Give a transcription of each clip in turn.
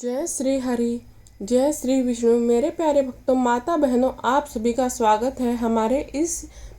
जय श्री हरि, जय श्री विष्णु। मेरे प्यारे भक्तों, माता बहनों, आप सभी का स्वागत है हमारे इस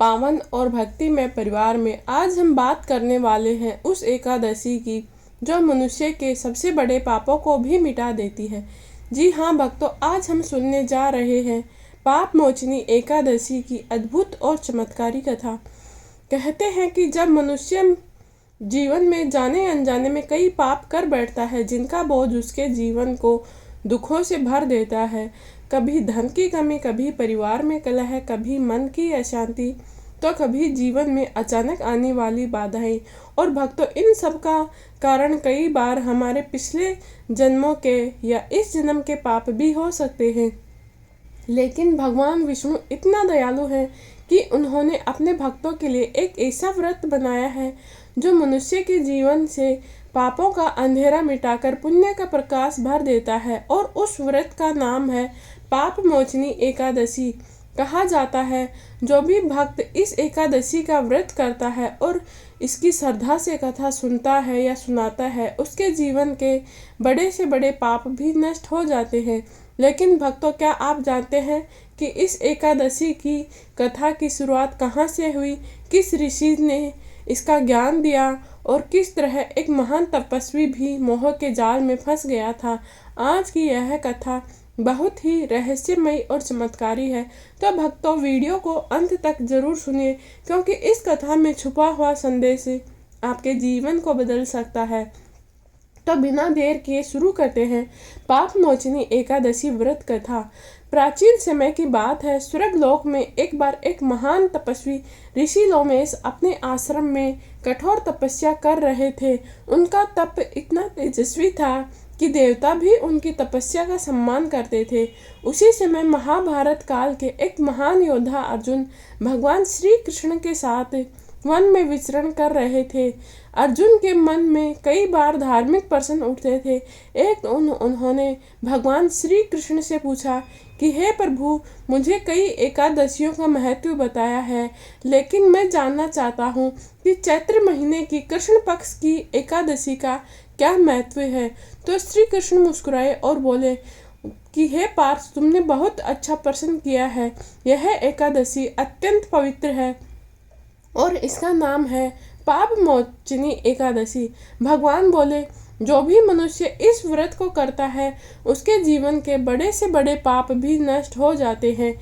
पावन और भक्तिमय परिवार में। आज हम बात करने वाले हैं उस एकादशी की जो मनुष्य के सबसे बड़े पापों को भी मिटा देती है। जी हाँ भक्तों, आज हम सुनने जा रहे हैं पाप मोचनी एकादशी की अद्भुत और चमत्कारी कथा। कहते हैं कि जब मनुष्य जीवन में जाने अनजाने में कई पाप कर बैठता है जिनका बोझ उसके जीवन को दुखों से भर देता है। कभी धन की कमी, कभी परिवार में कलह, कभी मन की अशांति, तो कभी जीवन में अचानक आने वाली बाधाएं। और भक्तों, इन सब का कारण कई बार हमारे पिछले जन्मों के या इस जन्म के पाप भी हो सकते हैं। लेकिन भगवान विष्णु इतना दयालु है कि उन्होंने अपने भक्तों के लिए एक ऐसा व्रत बनाया है जो मनुष्य के जीवन से पापों का अंधेरा मिटाकर पुण्य का प्रकाश भर देता है। और उस व्रत का नाम है पाप मोचनी एकादशी। कहा जाता है जो भी भक्त इस एकादशी का व्रत करता है और इसकी श्रद्धा से कथा सुनता है या सुनाता है, उसके जीवन के बड़े से बड़े पाप भी नष्ट हो जाते हैं। लेकिन भक्तों, क्या आप जानते हैं कि इस एकादशी की कथा की शुरुआत कहाँ से हुई, किस ऋषि ने इसका ज्ञान दिया और किस तरह एक महान तपस्वी भी मोह के जाल में फंस गया था। आज की यह कथा बहुत ही रहस्यमयी और चमत्कारी है। तो भक्तों, वीडियो को अंत तक जरूर सुनिए क्योंकि इस कथा में छुपा हुआ संदेश आपके जीवन को बदल सकता है। तो बिना देर किए शुरू करते हैं पाप मोचनी एकादशी व्रत कथा। प्राचीन समय की बात है। स्वर्गलोक में एक बार एक महान तपस्वी ऋषि लोमेश अपने आश्रम में कठोर तपस्या कर रहे थे। उनका तप इतना तेजस्वी था कि देवता भी उनकी तपस्या का सम्मान करते थे। उसी समय महाभारत काल के एक महान योद्धा अर्जुन भगवान श्री कृष्ण के साथ वन में विचरण कर रहे थे। अर्जुन के मन में कई बार धार्मिक प्रश्न उठते थे। एक उन्होंने भगवान श्री कृष्ण से पूछा कि हे प्रभु, मुझे कई एकादशियों का महत्व बताया है, लेकिन मैं जानना चाहता हूँ कि चैत्र महीने की कृष्ण पक्ष की एकादशी का क्या महत्व है। तो श्री कृष्ण मुस्कुराए और बोले कि हे पार्थ, तुमने बहुत अच्छा प्रश्न किया है। यह एकादशी अत्यंत पवित्र है और इसका नाम है पाप मोचनी एकादशी। भगवान बोले, जो भी मनुष्य इस व्रत को करता है उसके जीवन के बड़े से बड़े पाप भी नष्ट हो जाते हैं।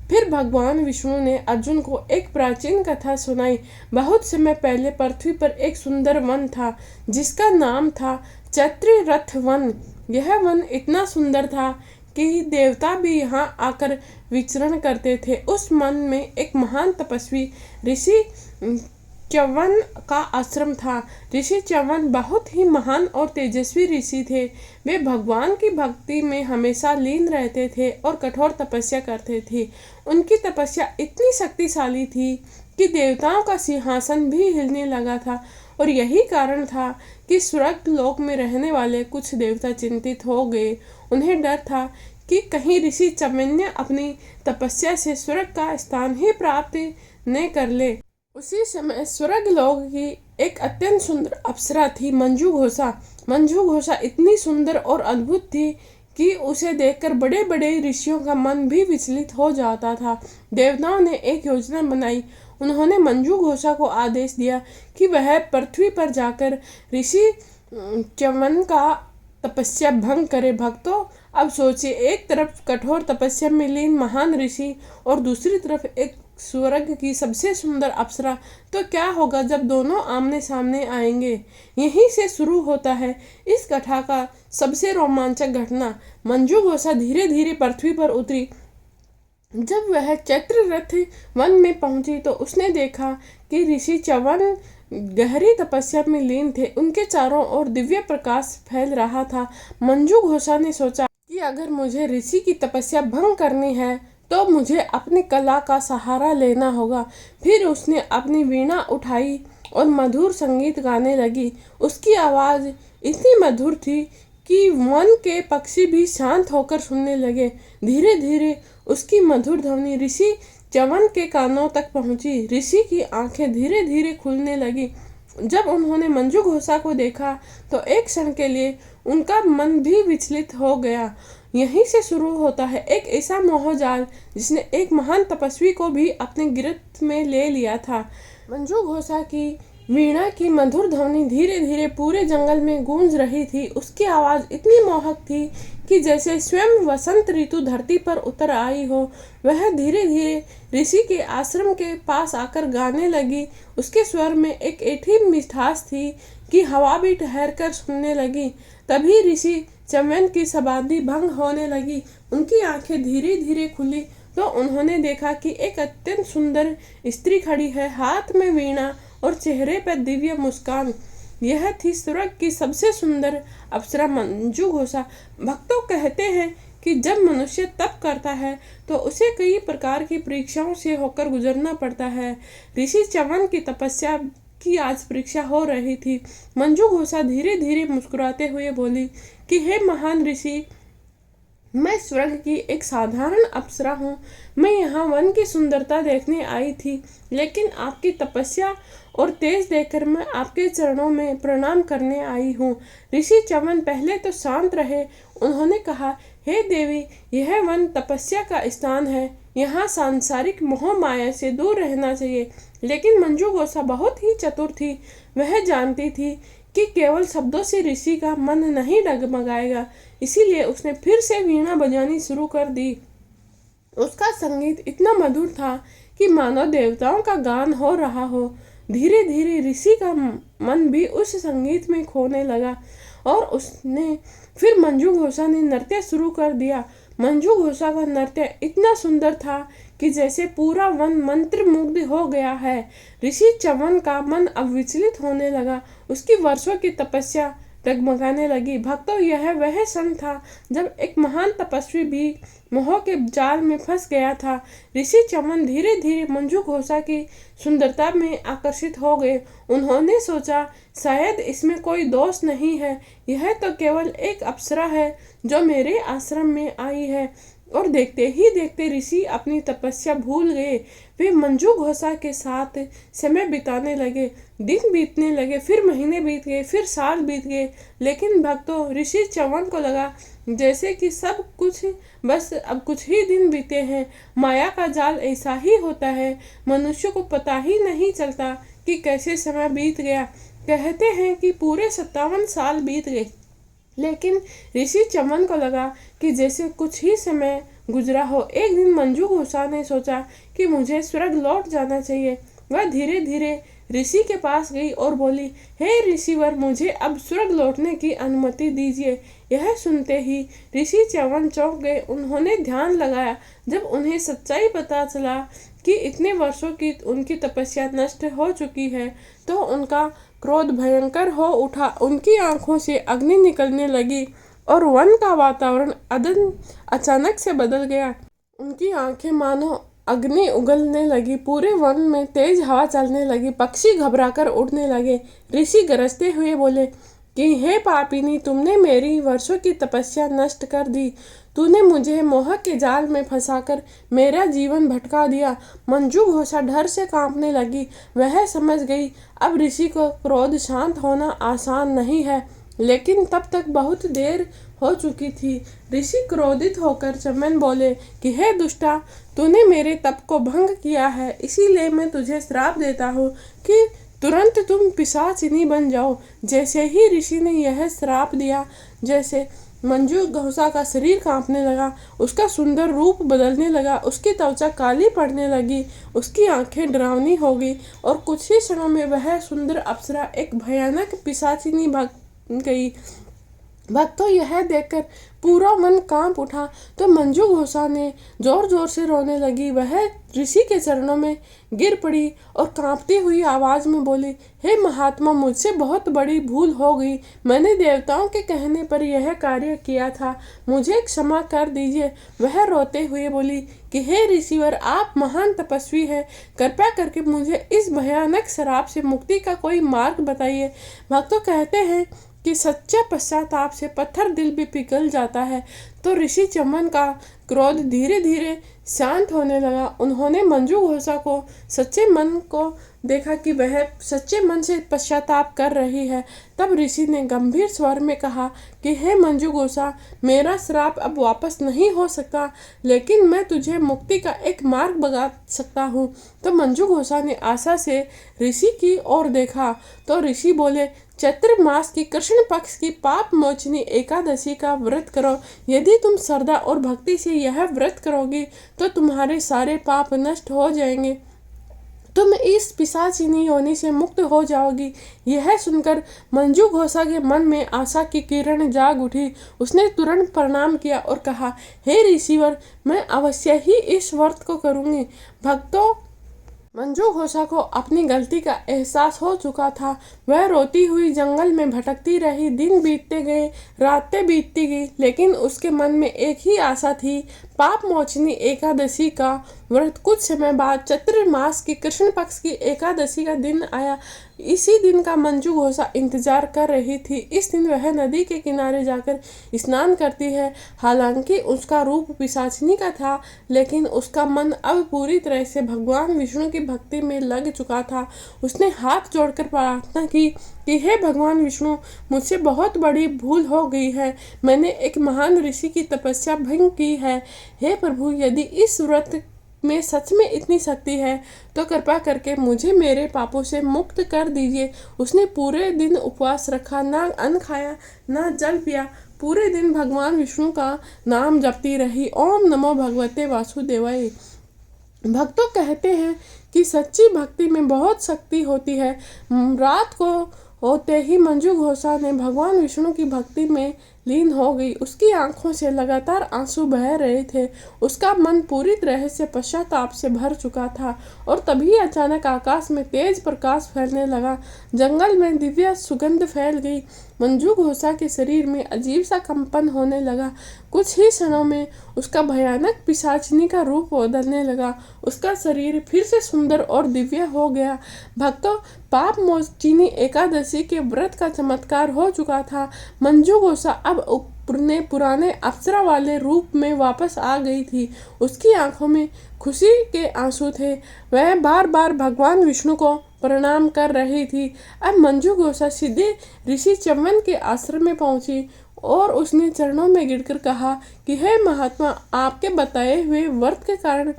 फिर भगवान विष्णु ने अर्जुन को एक प्राचीन कथा सुनाई। बहुत समय पहले पृथ्वी पर एक सुंदर वन था जिसका नाम था चैत्र रथ वन। यह वन इतना सुंदर था कि देवता भी यहाँ आकर विचरण करते थे। उस वन में एक महान तपस्वी ऋषि च्यवन का आश्रम था। ऋषि च्यवन बहुत ही महान और तेजस्वी ऋषि थे। वे भगवान की भक्ति में हमेशा लीन रहते थे और कठोर तपस्या करते थे। उनकी तपस्या इतनी शक्तिशाली थी कि देवताओं का सिंहासन भी हिलने लगा था। और यही कारण था कि स्वर्ग लोक में रहने वाले कुछ देवता चिंतित हो गए। उन्हें डर था कि कहीं ऋषि च्यवन अपनी तपस्या से स्वर्ग का स्थान ही प्राप्त न कर ले। उसी समय स्वर्ग लोक की एक अत्यंत सुंदर अप्सरा थी, मंजू घोषा। मंजू घोषा इतनी सुंदर और अद्भुत थी कि उसे देखकर बड़े बड़े ऋषियों का मन भी विचलित हो जाता था। देवताओं ने एक योजना बनाई। उन्होंने मंजू घोषा को आदेश दिया कि वह पृथ्वी पर जाकर ऋषि च्यवन का तपस्या भंग करे। भक्तों, अब सोचिए, एक तरफ कठोर तपस्या में लीन महान ऋषि और दूसरी तरफ एक स्वर्ग की सबसे सुंदर अप्सरा। तो क्या होगा जब दोनों आमने सामने आएंगे। यहीं से शुरू होता है इस कथा का सबसे रोमांचक घटना। मंजू घोषा धीरे धीरे पृथ्वी पर उतरी। जब वह चैत्र रथ वन में पहुंची तो उसने देखा कि ऋषि च्यवन गहरी तपस्या में लीन थे। उनके चारों ओर दिव्य प्रकाश फैल रहा था। मंजू घोषा ने सोचा कि अगर मुझे ऋषि की तपस्या भंग करनी है तो मुझे अपनी कला का सहारा लेना होगा। फिर उसने अपनी वीणा उठाई और मधुर संगीत गाने लगी। उसकी आवाज़ इतनी मधुर थी कि वन के पक्षी भी शांत होकर सुनने लगे। धीरे धीरे उसकी मधुर ध्वनि ऋषि च्यवन के कानों तक पहुंची। ऋषि की आंखें धीरे धीरे खुलने लगी। जब उन्होंने मंजू घोषा को देखा तो एक क्षण के लिए उनका मन भी विचलित हो गया। यहीं से शुरू होता है एक ऐसा मोहजाल जिसने एक महान तपस्वी को भी अपने गिरफ्त में ले लिया था। मंजू घोषा की वीणा की मधुर ध्वनि धीरे धीरे पूरे जंगल में गूंज रही थी। उसकी आवाज़ इतनी मोहक थी कि जैसे स्वयं वसंत ऋतु धरती पर उतर आई हो। वह धीरे धीरे ऋषि के आश्रम के पास आकर गाने लगी। उसके स्वर में एक ऐसी मिठास थी कि हवा भी ठहर कर सुनने लगी। तभी ऋषि चमन की समाधि भंग होने लगी। उनकी आंखें धीरे धीरे खुली तो उन्होंने देखा कि एक अत्यंत सुंदर स्त्री खड़ी है, हाथ में वीणा और चेहरे पर दिव्य मुस्कान। यह थी स्वर्ग की सबसे सुंदर अप्सरा मंजू घोषा। भक्तों कहते हैं कि जब मनुष्य तप करता है तो उसे कई प्रकार की परीक्षाओं से होकर गुजरना पड़ता है। ऋषि चमन की तपस्या की आज परीक्षा हो रही थी। मंजू घोषा धीरे धीरे मुस्कुराते हुए बोली कि हे महान ऋषि, मैं स्वर्ग की एक साधारण अप्सरा हूँ। मैं यहाँ वन की सुंदरता देखने आई थी, लेकिन आपकी तपस्या और तेज देखकर मैं आपके चरणों में प्रणाम करने आई हूँ। ऋषि चमन पहले तो शांत रहे। उन्होंने कहा, हे देवी, यह वन तपस्या का स्थान है। यहाँ सांसारिक मोह माया से दूर रहना चाहिए। लेकिन मंजू घोषा बहुत ही चतुर थी। वह जानती थी कि केवल शब्दों से ऋषि का मन नहीं डगमगाएगा। इसीलिए उसने फिर से वीणा बजानी शुरू कर दी। उसका संगीत इतना मधुर था कि मानो देवताओं का गान हो रहा हो। धीरे धीरे ऋषि का मन भी उस संगीत में खोने लगा और उसने फिर मंजू घोषा ने नृत्य शुरू कर दिया। मंजू घोषा का नृत्य इतना सुंदर था कि जैसे पूरा वन मंत्रमुग्ध हो गया है। ऋषि चमन का मन अब विचलित होने लगा। उसकी वर्षों की तपस्या डगमगाने लगी। भक्तों, यह वह क्षण था जब एक महान तपस्वी भी मोह के जाल में फंस गया था। ऋषि चमन धीरे धीरे मंजू घोषा की सुंदरता में आकर्षित हो गए। उन्होंने सोचा, शायद इसमें कोई दोष नहीं है। यह तो केवल एक अप्सरा है जो मेरे आश्रम में आई है। और देखते ही देखते ऋषि अपनी तपस्या भूल गए। वे मंजू घोषा के साथ समय बिताने लगे। दिन बीतने लगे, फिर महीने बीत गए, फिर साल बीत गए। लेकिन भक्तों, ऋषि चमन को लगा जैसे कि सब कुछ बस अब कुछ ही दिन बीते हैं। माया का जाल ऐसा ही होता है, मनुष्य को पता ही नहीं चलता कि कैसे समय बीत गया। कहते हैं कि पूरे 57 साल बीत गए, लेकिन ऋषि चमन को लगा कि जैसे कुछ ही समय गुजरा हो। एक दिन मंजू घोषा ने सोचा कि मुझे स्वर्ग लौट जाना चाहिए। वह धीरे धीरे ऋषि के पास गई और बोली, हे ऋषिवर, मुझे अब स्वर्ग लौटने की अनुमति दीजिए। यह सुनते ही ऋषि चमन चौंक गए। उन्होंने ध्यान लगाया। जब उन्हें सच्चाई पता चला कि इतने वर्षों की उनकी तपस्या नष्ट हो चुकी है तो उनका क्रोध भयंकर हो उठा। उनकी आंखों से अग्नि निकलने लगी और वन का वातावरण अचानक से बदल गया। उनकी आंखें मानो अग्नि उगलने लगी। पूरे वन में तेज हवा चलने लगी। पक्षी घबराकर उड़ने लगे। ऋषि गरजते हुए बोले कि हे पापिनी, तुमने मेरी वर्षों की तपस्या नष्ट कर दी। तूने मुझे मोह के जाल में फंसाकर मेरा जीवन भटका दिया। मंजू घोषा डर से कांपने लगी। वह समझ गई अब ऋषि को क्रोध शांत होना आसान नहीं है, लेकिन तब तक बहुत देर हो चुकी थी। ऋषि क्रोधित होकर चमन बोले कि हे दुष्टा, तूने मेरे तप को भंग किया है, इसीलिए मैं तुझे श्राप देता हूँ कि तुरंत तुम पिशाचिनी बन जाओ। जैसे ही ऋषि ने यह श्राप दिया, जैसे मंजू घोषा का शरीर कांपने लगा, उसका सुंदर रूप बदलने लगा, उसकी त्वचा काली पड़ने लगी, उसकी आंखें डरावनी हो गई और कुछ ही क्षणों में वह सुंदर अप्सरा एक भयानक पिशाचिनी बन गई। भक्तों, यह देखकर पूरा मन कांप उठा तो मंजू घोषा ने जोर जोर से रोने लगी। वह ऋषि के चरणों में गिर पड़ी और कांपती हुई आवाज में बोली, हे महात्मा, मुझसे बहुत बड़ी भूल हो गई। मैंने देवताओं के कहने पर यह कार्य किया था, मुझे क्षमा कर दीजिए। वह रोते हुए बोली कि हे ऋषिवर, आप महान तपस्वी हैं, कृपया करके मुझे इस भयानक श्राप से मुक्ति का कोई मार्ग बताइए। भक्तों, कहते हैं कि सच्चा पश्चाताप से पत्थर दिल भी पिघल जाता है। तो ऋषि चमन का क्रोध धीरे धीरे शांत होने लगा। उन्होंने मंजू घोषा को सच्चे मन को देखा कि वह सच्चे मन से पश्चाताप कर रही है, तब ऋषि ने गंभीर स्वर में कहा कि हे मंजुघोषा, मेरा श्राप अब वापस नहीं हो सकता, लेकिन मैं तुझे मुक्ति का एक मार्ग बता सकता हूँ। तो मंजुघोषा ने आशा से ऋषि की ओर देखा तो ऋषि बोले, चैत्र मास की कृष्ण पक्ष की पाप मोचनी एकादशी का व्रत करो। यदि तुम श्रद्धा और भक्ति से यह व्रत करोगी तो तुम्हारे सारे पाप नष्ट हो जाएंगे, तुम इस पिशाचिनी योनि से मुक्त हो जाओगी। यह सुनकर मंजुघोषा के मन में आशा की किरण जाग उठी। उसने तुरंत प्रणाम किया और कहा, हे ऋषिवर, मैं अवश्य ही इस व्रत को करूंगी। भक्तों, मंजुघोषा को अपनी गलती का एहसास हो चुका था। वह रोती हुई जंगल में भटकती रही। दिन बीतते गए, रातें बीतती गई, लेकिन उसके मन में एक ही आशा थी, पाप मोचनी एकादशी का व्रत। कुछ समय बाद चैत्र मास की कृष्ण पक्ष की एकादशी का दिन आया। इसी दिन का मंजुघोषा इंतजार कर रही थी। इस दिन वह नदी के किनारे जाकर स्नान करती है। हालांकि उसका रूप पिशाचिनी का था, लेकिन उसका मन अब पूरी तरह से भगवान विष्णु की भक्ति में लग चुका था। उसने हाथ जोड़कर प्रार्थना की कि हे भगवान विष्णु, मुझसे बहुत बड़ी भूल हो गई है। मैंने एक महान ऋषि की तपस्या भंग की है। हे प्रभु, यदि इस व्रत में सच में इतनी शक्ति है तो कृपा करके मुझे मेरे पापों से मुक्त कर दीजिए। उसने पूरे दिन उपवास रखा, ना अन्न खाया, ना जल पिया। पूरे दिन भगवान विष्णु का नाम जपती रही। ओम नमो भगवते वासुदेवाय। भक्तों कहते हैं कि सच्ची भक्ति में बहुत शक्ति होती है। रात को होते ही मंजुघोषा ने भगवान विष्णु की भक्ति में लीन हो गई। उसकी आंखों से लगातार आंसू बह रहे थे। उसका मन पूरी तरह से पश्चाताप से भर चुका था। और तभी अचानक आकाश में तेज प्रकाश फैलने लगा। जंगल में दिव्य सुगंध फैल गई। मंजुघोषा के शरीर में अजीब सा कंपन होने लगा। कुछ ही क्षणों में उसका भयानक पिशाचिनी का रूप बदलने लगा। उसका शरीर फिर से सुंदर और दिव्य हो गया। भक्तों, पाप मोचनी एकादशी के व्रत का चमत्कार हो चुका था। मंजुघोषा अब अपने पुराने अप्सरा वाले रूप में वापस आ गई थी। उसकी आंखों में खुशी के आंसू थे। वह बार बार भगवान विष्णु को प्रणाम कर रही थी। अब मंजुघोषा सीधे ऋषि च्यवन के आश्रम में पहुंची और उसने चरणों में गिरकर कहा कि हे महात्मा, आपके बताए हुए व्रत के कारण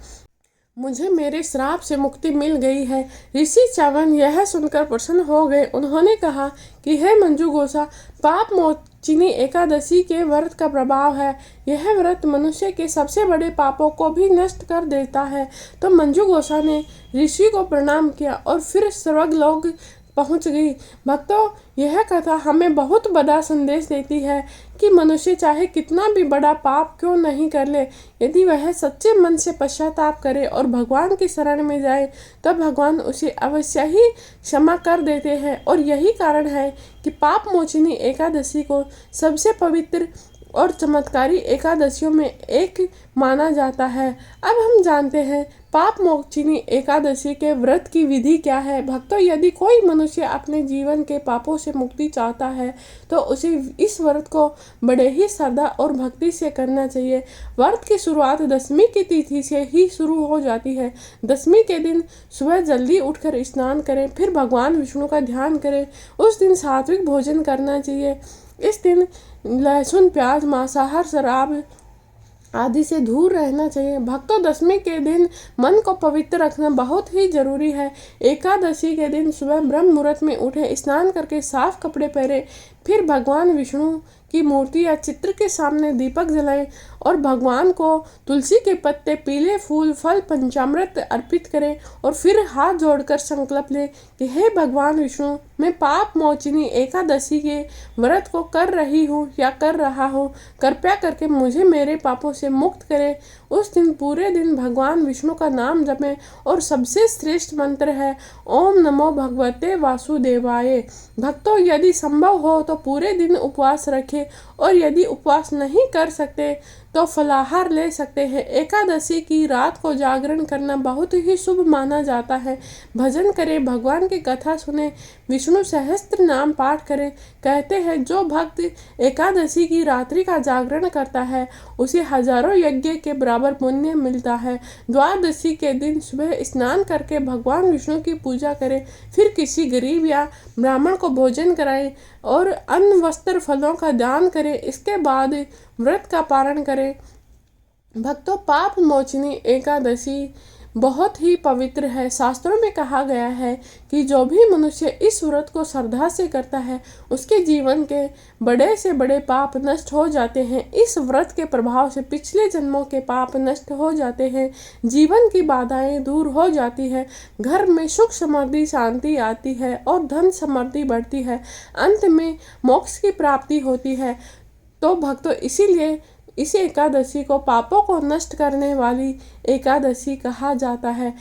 मुझे मेरे श्राप से मुक्ति मिल गई है। ऋषि च्यवन यह सुनकर प्रसन्न हो गए। उन्होंने कहा कि हे मंजुघोषा, पाप मोचनी एकादशी के व्रत का प्रभाव है। यह व्रत मनुष्य के सबसे बड़े पापों को भी नष्ट कर देता है। तो मंजुघोषा ने ऋषि को प्रणाम किया और फिर स्वर्गलोक पहुंच गई। भक्तों, यह कथा हमें बहुत बड़ा संदेश देती है कि मनुष्य चाहे कितना भी बड़ा पाप क्यों नहीं कर ले, यदि वह सच्चे मन से पश्चाताप करे और भगवान की शरण में जाए तो भगवान उसे अवश्य ही क्षमा कर देते हैं। और यही कारण है कि पाप मोचनी एकादशी को सबसे पवित्र और चमत्कारी एकादशियों में एक माना जाता है। अब हम जानते हैं पाप मोचनी एकादशी के व्रत की विधि क्या है। भक्तों, यदि कोई मनुष्य अपने जीवन के पापों से मुक्ति चाहता है तो उसे इस व्रत को बड़े ही श्रद्धा और भक्ति से करना चाहिए। व्रत की शुरुआत दशमी की तिथि से ही शुरू हो जाती है। दशमी के दिन सुबह जल्दी उठकर स्नान करें, फिर भगवान विष्णु का ध्यान करें। उस दिन सात्विक भोजन करना चाहिए। इस दिन लहसुन, प्याज, मांसाहार, शराब आदि से दूर रहना चाहिए। भक्तों, दशमी के दिन मन को पवित्र रखना बहुत ही जरूरी है। एकादशी के दिन सुबह ब्रह्म मुहूर्त में उठे, स्नान करके साफ कपड़े पहने, फिर भगवान विष्णु की मूर्ति या चित्र के सामने दीपक जलाएं और भगवान को तुलसी के पत्ते, पीले फूल, फल, पंचामृत अर्पित करें और फिर हाथ जोड़कर संकल्प लें कि हे भगवान विष्णु, मैं पाप मोचनी एकादशी के व्रत को कर रही हूँ या कर रहा हूँ, कृपया करके मुझे मेरे पापों से मुक्त करें। उस दिन पूरे दिन भगवान विष्णु का नाम जपें और सबसे श्रेष्ठ मंत्र है ओम नमो भगवते वासुदेवाय। भक्तों, यदि संभव हो तो पूरे दिन उपवास रखें और यदि उपवास नहीं कर सकते तो फलाहार ले सकते हैं। एकादशी की रात को जागरण करना बहुत ही शुभ माना जाता है। भजन करें, भगवान की कथा सुने, विष्णु विष्णु सहस्त्र नाम पाठ करें। कहते हैं जो भक्त एकादशी की रात्रि का जागरण करता है उसे हजारों यज्ञ के बराबर पुण्य मिलता है। द्वादशी के दिन सुबह स्नान करके भगवान विष्णु की पूजा करें, फिर किसी गरीब या ब्राह्मण को भोजन कराएं और अन्न वस्त्र फलों का दान करें। इसके बाद व्रत का पारण करें। भक्तों, पाप मोचनी एकादशी बहुत ही पवित्र है। शास्त्रों में कहा गया है कि जो भी मनुष्य इस व्रत को श्रद्धा से करता है उसके जीवन के बड़े से बड़े पाप नष्ट हो जाते हैं। इस व्रत के प्रभाव से पिछले जन्मों के पाप नष्ट हो जाते हैं, जीवन की बाधाएं दूर हो जाती है, घर में सुख समृद्धि शांति आती है और धन समृद्धि बढ़ती है, अंत में मोक्ष की प्राप्ति होती है। तो भक्तों, इसीलिए इस एकादशी को पापों को नष्ट करने वाली एकादशी कहा जाता है।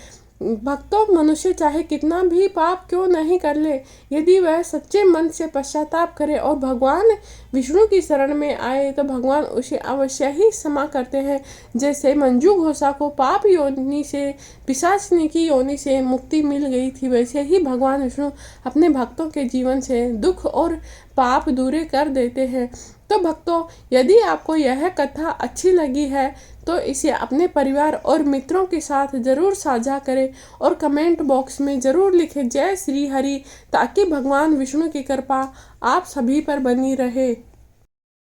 भक्तों, मनुष्य चाहे कितना भी पाप क्यों नहीं कर ले, यदि वह सच्चे मन से पश्चाताप करे और भगवान विष्णु की शरण में आए तो भगवान उसे अवश्य ही क्षमा करते हैं। जैसे मंजू घोषा को पाप योनि से, पिशाचिनी की योनि से मुक्ति मिल गई थी, वैसे ही भगवान विष्णु अपने भक्तों के जीवन से दुख और पाप दूर कर देते हैं। तो भक्तों, यदि आपको यह कथा अच्छी लगी है तो इसे अपने परिवार और मित्रों के साथ ज़रूर साझा करें और कमेंट बॉक्स में ज़रूर लिखें जय श्री हरि, ताकि भगवान विष्णु की कृपा आप सभी पर बनी रहे।